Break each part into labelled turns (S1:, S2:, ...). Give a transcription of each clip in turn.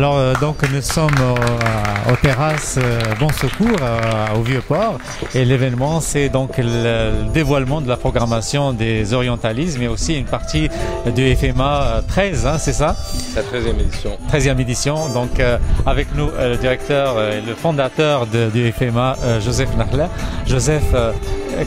S1: Alors, donc, nous sommes aux terrasses Bon Secours, au Vieux-Port. Et l'événement, c'est donc le dévoilement de la programmation des orientalismes, mais aussi une partie du FMA 13, hein, c'est ça?
S2: La 13e édition.
S1: 13e édition. Donc, avec nous, le directeur et le fondateur du FMA, Joseph Nahla. Joseph,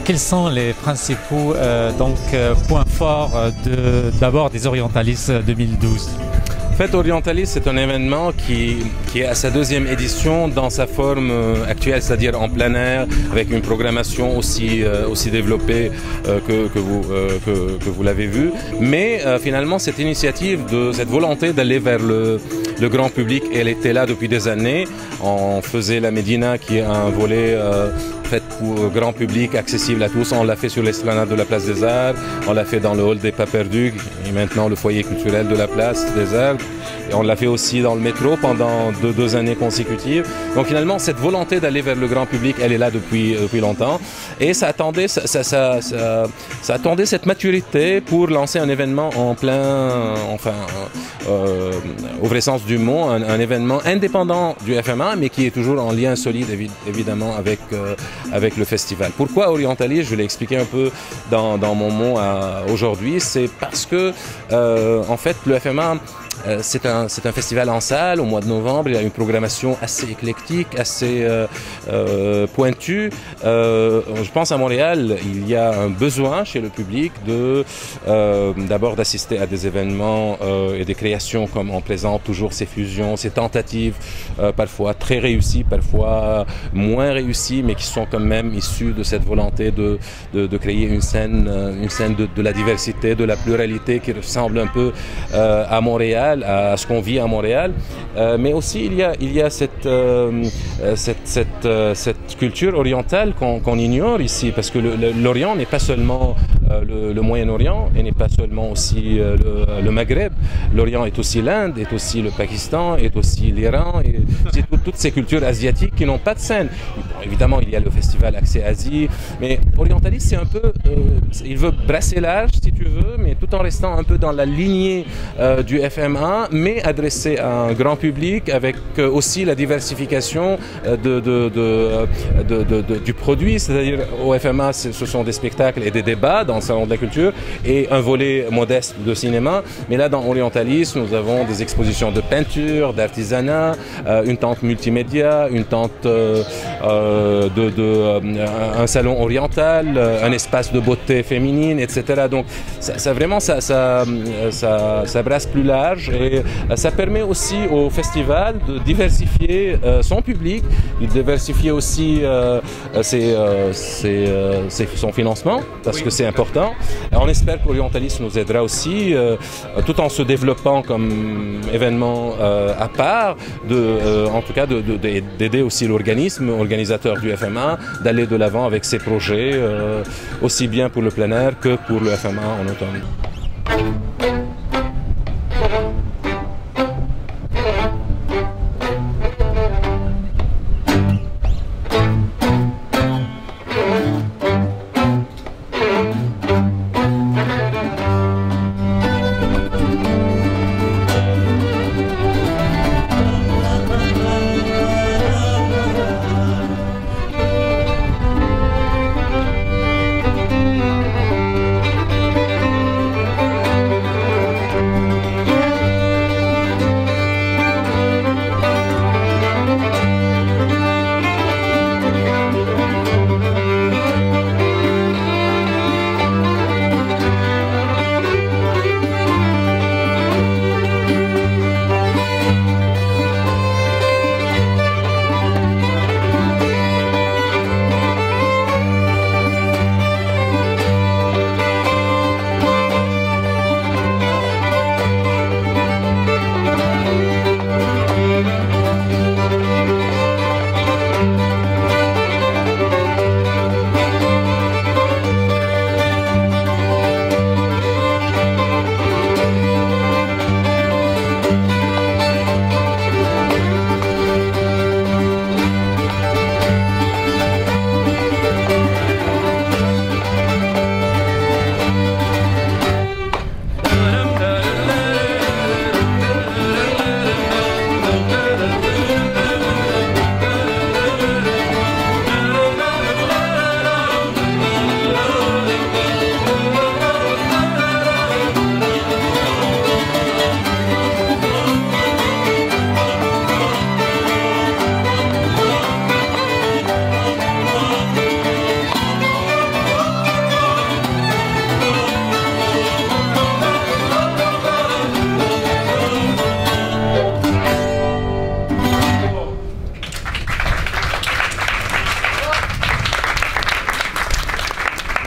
S1: quels sont les principaux points forts d'abord des orientalistes 2012?
S2: En fait, Orientalis, c'est un événement qui est à sa 2e édition dans sa forme actuelle, c'est-à-dire en plein air, avec une programmation aussi développée que vous l'avez vu. Mais finalement, cette initiative, cette volonté d'aller vers le grand public, elle était là depuis des années. On faisait la Médina, qui est un volet fait pour grand public, accessible à tous. On l'a fait sur l'esplanade de la Place des Arts, on l'a fait dans le hall des Pas Perdus, et maintenant le foyer culturel de la Place des Arts. Et on l'a fait aussi dans le métro pendant deux années consécutives. Donc finalement, cette volonté d'aller vers le grand public, elle est là depuis longtemps. Et ça attendait cette maturité pour lancer un événement en plein, au vrai sens du mot, un événement indépendant du FMA, mais qui est toujours en lien solide, évidemment, avec le festival. Pourquoi Orientalis? Je l'ai expliqué un peu dans mon mot aujourd'hui. C'est parce que, en fait, le FMA, c'est un festival en salle au mois de novembre. Il y a une programmation assez éclectique, assez pointue. Je pense à Montréal, il y a un besoin chez le public d'abord d'assister à des événements et des créations comme on présente toujours ces fusions, ces tentatives parfois très réussies, parfois moins réussies, mais qui sont quand même issues de cette volonté de créer une scène de la diversité, de la pluralité qui ressemble un peu à Montréal, à ce qu'on vit à Montréal, mais aussi il y a cette culture orientale qu'on ignore ici, parce que l'Orient n'est pas seulement le Moyen-Orient et n'est pas seulement aussi le Maghreb. L'Orient est aussi l'Inde, est aussi le Pakistan, est aussi l'Iran, et c'est toutes ces cultures asiatiques qui n'ont pas de scène. Bon, évidemment, il y a le festival Accès Asie, mais Orientalis, c'est un peu, il veut brasser large, si tu veux, mais tout en restant un peu dans la lignée du FMA, mais adressé à un grand public, avec aussi la diversification du produit. C'est-à-dire, au FMA, ce sont des spectacles et des débats dans le Salon de la Culture, et un volet modeste de cinéma. Mais là, dans Orientalis, nous avons des expositions de peinture, d'artisanat, une tente multimédia, une tente un salon oriental, un espace de beauté féminine, etc. Donc, ça brasse plus large, et ça permet aussi au festival de diversifier son public, de diversifier aussi son financement, parce que c'est important. On espère qu'Orientalis nous aidera aussi, tout en se développant comme événement à part, en tout cas d'aider aussi l'organisme organisateur du FMA d'aller de l'avant avec ses projets, aussi bien pour le plein air que pour le FMA en automne.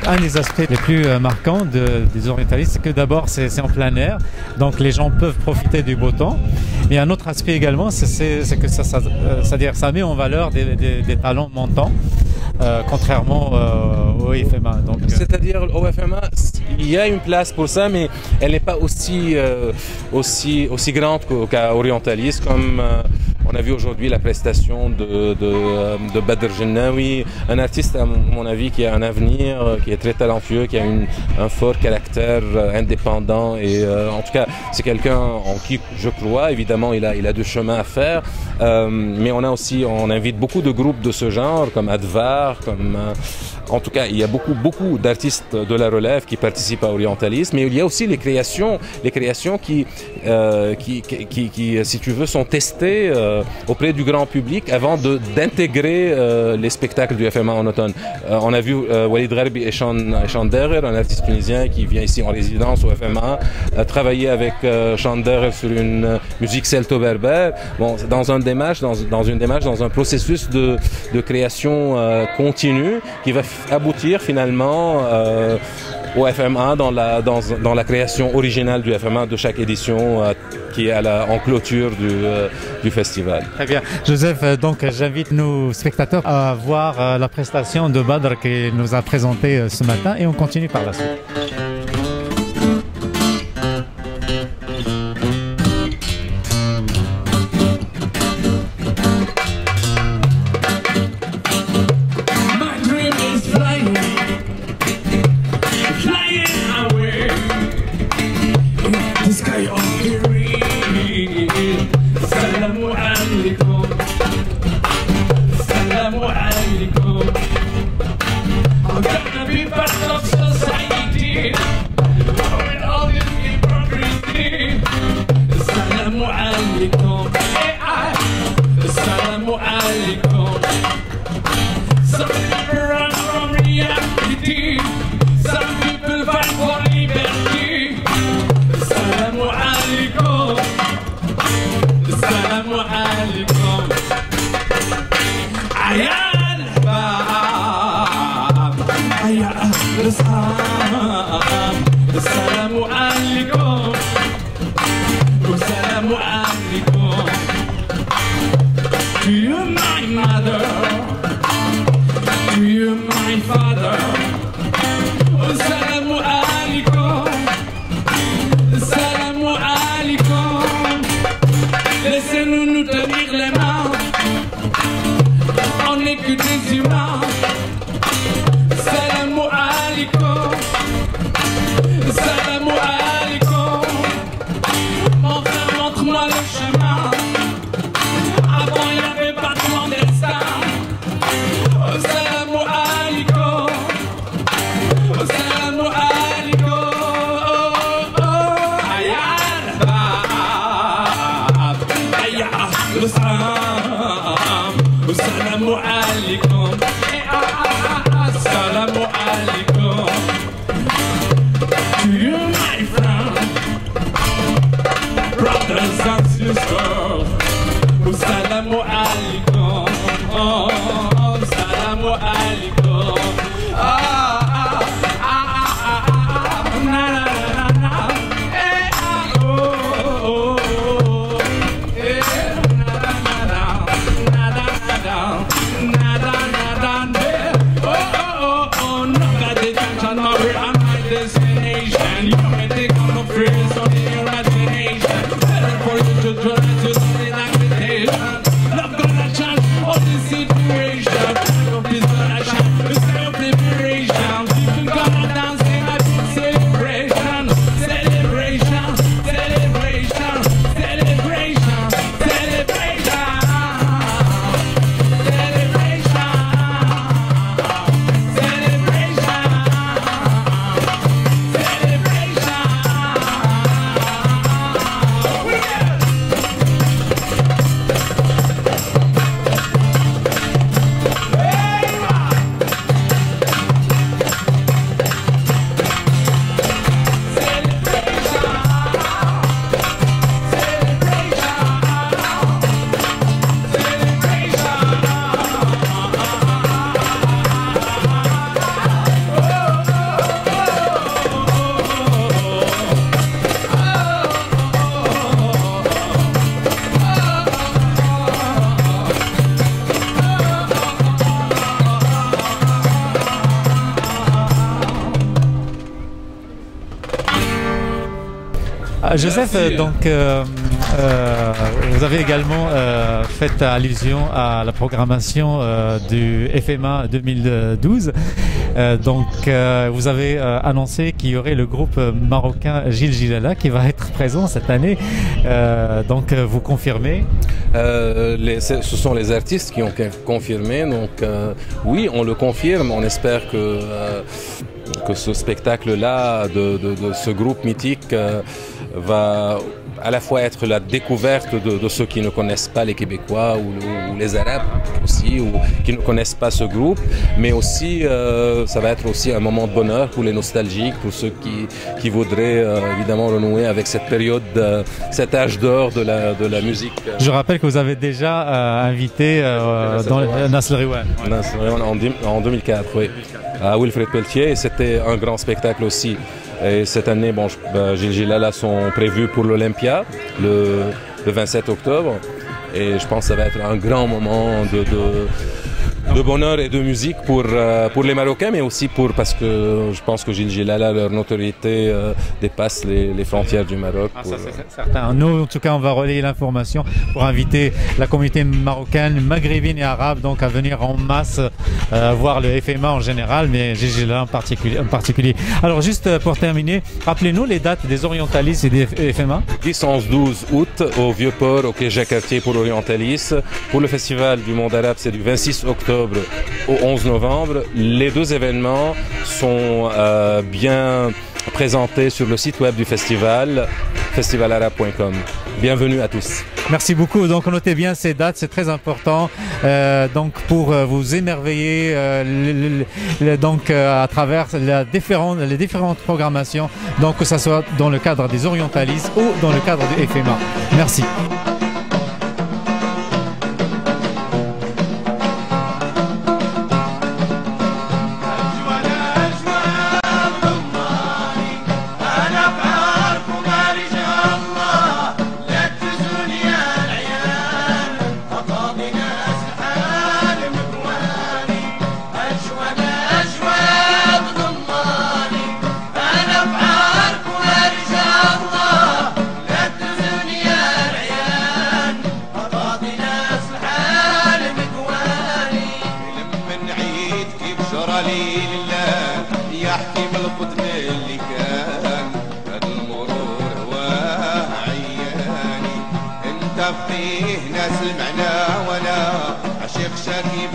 S1: un des aspects les plus marquants des orientalistes, c'est que d'abord c'est en plein air, donc les gens peuvent profiter du beau temps. Mais un autre aspect également, c'est que c'est-à-dire ça met en valeur des talents montants, contrairement au FMA.
S2: C'est-à-dire au FMA, il y a une place pour ça, mais elle n'est pas aussi grande qu'à Orientaliste, comme on a vu aujourd'hui la prestation de Badr Jennaoui, un artiste à mon avis qui a un avenir, qui est très talentueux, qui a un fort caractère indépendant, et en tout cas c'est quelqu'un en qui je crois. Évidemment il a du chemin à faire, mais on invite beaucoup de groupes de ce genre comme Advar, en tout cas il y a beaucoup d'artistes de la relève qui participent à Orientalisme, mais il y a aussi les créations qui si tu veux sont testées auprès du grand public avant d'intégrer les spectacles du FMA en automne. On a vu Walid Gharbi et Sean Derer, un artiste tunisien qui vient ici en résidence au FMA, travailler avec Sean Derer sur une musique celto-berbère. Bon, dans un processus de création continue qui va aboutir finalement au FMA dans la création originale du FMA de chaque édition qui est en clôture du festival.
S1: Très bien. Joseph, donc j'invite nos spectateurs à voir la prestation de Badr qu'il nous a présentée ce matin et on continue par la suite.
S3: To you, my mother, to you, my father. Assalamu alaikum, assalamu alaikum. Laissez-nous nous tenir les mains, on n'est que des humains. Assalamu alaikum, assalamu alaikum.
S1: Joseph, donc vous avez également fait allusion à la programmation du FMA 2012. Donc vous avez annoncé qu'il y aurait le groupe marocain Gil Gilala qui va être présent cette année. Donc vous confirmez?
S2: Ce sont les artistes qui ont confirmé, donc oui, on le confirme. On espère que ce spectacle-là de ce groupe mythique va à la fois être la découverte de ceux qui ne connaissent pas les Québécois ou les Arabes aussi, ou qui ne connaissent pas ce groupe, mais aussi ça va être aussi un moment de bonheur pour les nostalgiques, pour ceux qui voudraient évidemment renouer avec cette période, cet âge d'or de la musique.
S1: Je rappelle que vous avez déjà invité dans Nasser Rewan.
S2: Nasser Rewan en 2004, oui, à Wilfred Pelletier, et c'était un grand spectacle aussi. Et cette année, bon, Gil Gilala sont prévus pour l'Olympia le 27 octobre. Et je pense que ça va être un grand moment de bonheur et de musique pour les Marocains, mais aussi parce que je pense que Gil Gilala, leur notoriété dépasse les frontières du Maroc.
S1: Ça, c'est certain. Nous, en tout cas, on va relayer l'information pour inviter la communauté marocaine, maghrébine et arabe donc à venir en masse voir le FMA en général, mais Gil Gilala en particulier. Alors, juste pour terminer, rappelez-nous les dates des Orientalis et des FMA.
S2: 10, 11, 12 août au Vieux-Port, au Quai Jacques-Cartier pour Orientalis. Pour le Festival du Monde Arabe, c'est du 26 octobre au 11 novembre. Les deux événements sont bien présentés sur le site web du festival, festivalarabe.com. Bienvenue à tous.
S1: Merci beaucoup. Donc, notez bien ces dates, c'est très important. Donc, pour vous émerveiller, donc à travers les différentes programmations, donc que ce soit dans le cadre des Orientalis ou dans le cadre du FMA. Merci.
S4: يحكي بالقدم اللي كان هاد المرور هواه عياني انت فيه ناس المعنى ولا عشق شاكي